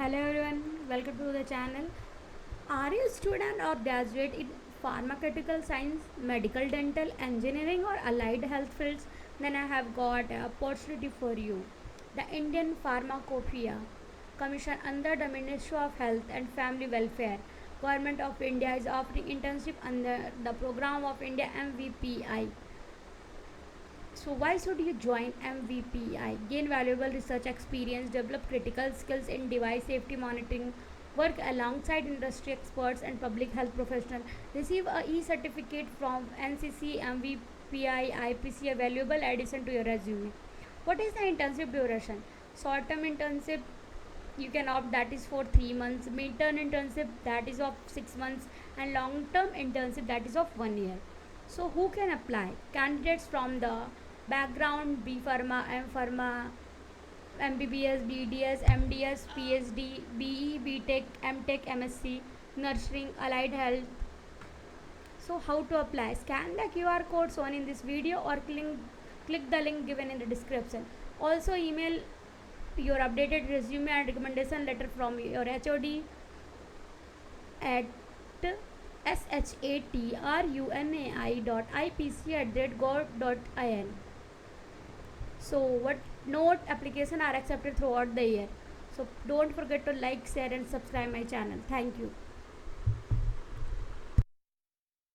Hello everyone, welcome to the channel. Are you a student or graduate in pharmaceutical science, medical, dental, engineering or allied health fields? Then I have got an opportunity for you. The Indian Pharmacopoeia Commission under the Ministry of Health and Family Welfare, Government of India is offering internship under the program of India MvPI. So why should you join MvPI? Gain valuable research experience, develop critical skills in device safety monitoring, work alongside industry experts and public health professionals, receive a e-certificate from NCC-MvPI IPC, a valuable addition to your resume. What is the internship duration? Short-term internship you can opt that is for 3 months, mid-term internship that is of 6 months, and long-term internship that is of 1 year. So who can apply? Candidates from the background B Pharma, M Pharma, MBBS, BDS, MDS, PhD, BE, BTech, MTech, MSc, Nursing, Allied Health. So how to apply? Scan the QR code shown in this video or click the link given in the description. Also email your updated resume and recommendation letter from your HOD at shatrunayi.ipc@govt.in. So what note application are accepted throughout the year. So don't forget to like, share and subscribe my channel. Thank you.